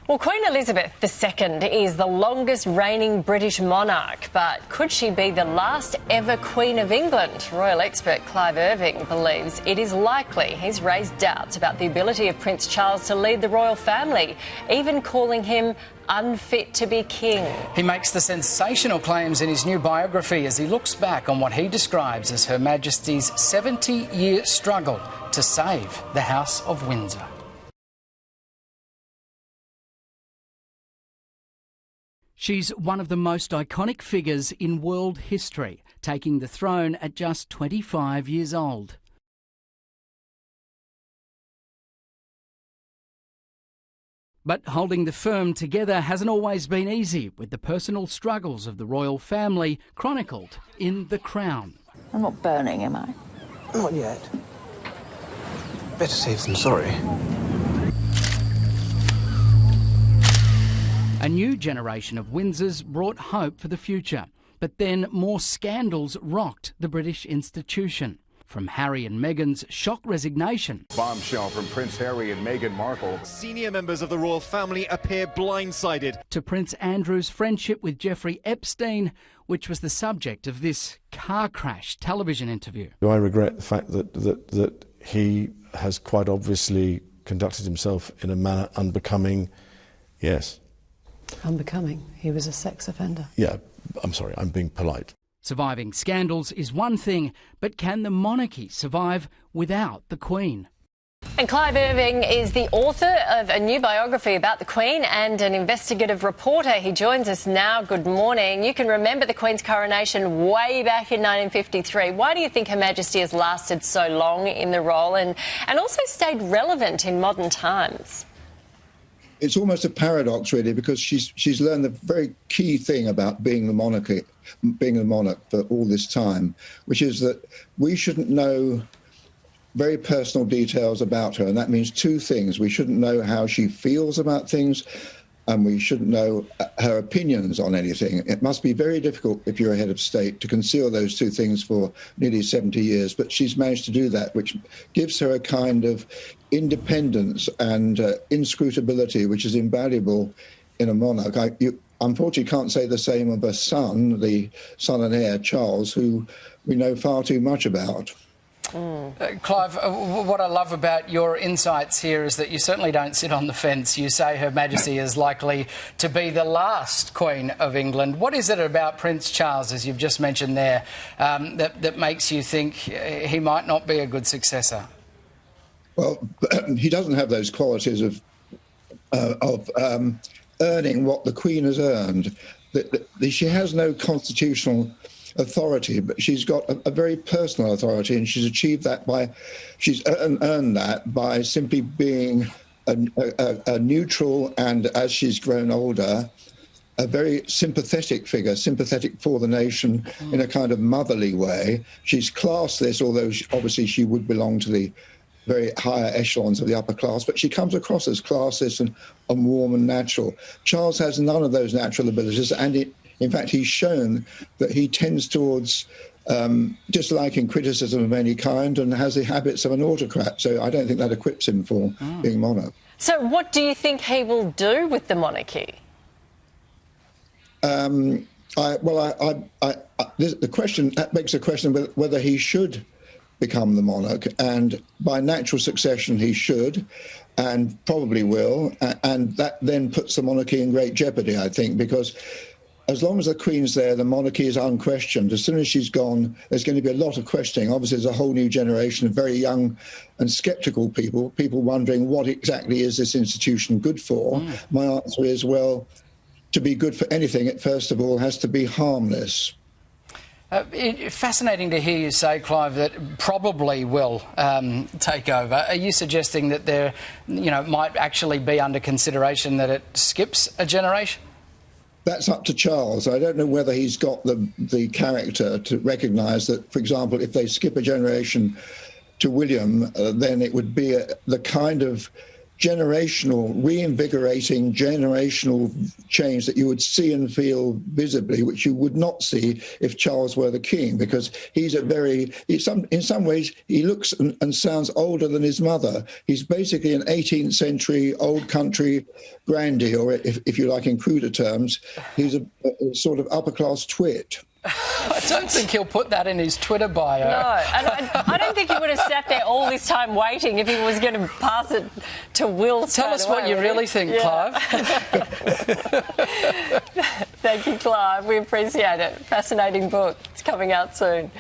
Well, Queen Elizabeth II is the longest reigning British monarch, but could she be the last ever Queen of England? Royal expert Clive Irving believes it is likely. He's raised doubts about the ability of Prince Charles to lead the royal family, even calling him unfit to be king. He makes the sensational claims in his new biography as he looks back on what he describes as Her Majesty's 70-year struggle to save the House of Windsor. She's one of the most iconic figures in world history, taking the throne at just 25 years old. But holding the firm together hasn't always been easy, with the personal struggles of the royal family chronicled in The Crown. I'm not burning, am I? Not yet. Better safe than sorry. A new generation of Windsors brought hope for the future, but then more scandals rocked the British institution. From Harry and Meghan's shock resignation. Bombshell from Prince Harry and Meghan Markle. Senior members of the royal family appear blindsided. To Prince Andrew's friendship with Jeffrey Epstein, which was the subject of this car crash television interview. Do I regret the fact that he has quite obviously conducted himself in a manner unbecoming? Yes. Unbecoming? He was a sex offender. Yeah, I'm sorry, I'm being polite. Surviving scandals is one thing, but can the monarchy survive without the Queen? And Clive Irving is the author of a new biography about the Queen and an investigative reporter. He joins us now. Good morning. You can remember the Queen's coronation way back in 1953. Why do you think Her Majesty has lasted so long in the role and also stayed relevant in modern times? It's almost a paradox, really, because she's learned the very key thing about being the monarch for all this time, which is that we shouldn't know very personal details about her. And that means two things. We shouldn't know how she feels about things, and we shouldn't know her opinions on anything. It must be very difficult, if you're a head of state, to conceal those two things for nearly 70 years. But she's managed to do that, which gives her a kind of independence and inscrutability, which is invaluable in a monarch. You unfortunately can't say the same of her son, the son and heir, Charles, who we know far too much about. Clive, what I love about your insights here is that you certainly don't sit on the fence. You say Her Majesty is likely to be the last Queen of England. What is it about Prince Charles, as you've just mentioned there, that makes you think he might not be a good successor? Well, he doesn't have those qualities of earning what the Queen has earned. She has no constitutional authority, but she's got a very personal authority, and she's achieved that she's earned that by simply being a neutral and, as she's grown older, a very sympathetic figure, sympathetic for the nation in a kind of motherly way. She's classless, although obviously she would belong to the very higher echelons of the upper class, but she comes across as classless and warm and natural. Charles has none of those natural abilities, and in fact, he's shown that he tends towards disliking criticism of any kind and has the habits of an autocrat. So I don't think that equips him for being monarch. So what do you think he will do with the monarchy? The question that begs the question whether he should become the monarch, and by natural succession he should and probably will, and that then puts the monarchy in great jeopardy, I think, because as long as the Queen's there, the monarchy is unquestioned. As soon as she's gone, there's going to be a lot of questioning. Obviously, there's a whole new generation of very young and sceptical people wondering what exactly is this institution good for. My answer is, well, to be good for anything, it first of all has to be harmless. Fascinating to hear you say, Clive, that probably will take over. Are you suggesting that there, might actually be under consideration that it skips a generation? That's up to Charles. I don't know whether he's got the character to recognise that, for example, if they skip a generation to William, then it would be the kind of reinvigorating generational change that you would see and feel visibly, which you would not see if Charles were the king, because he's in some ways, he looks and sounds older than his mother. He's basically an 18th century old country grandee, or if you like, in cruder terms, he's a sort of upper class twit. I don't think he'll put that in his Twitter bio. No, and I don't think he would have sat there all this time waiting if he was going to pass it to Will. Tell us what you really think, Clive. Thank you, Clive. We appreciate it. Fascinating book. It's coming out soon.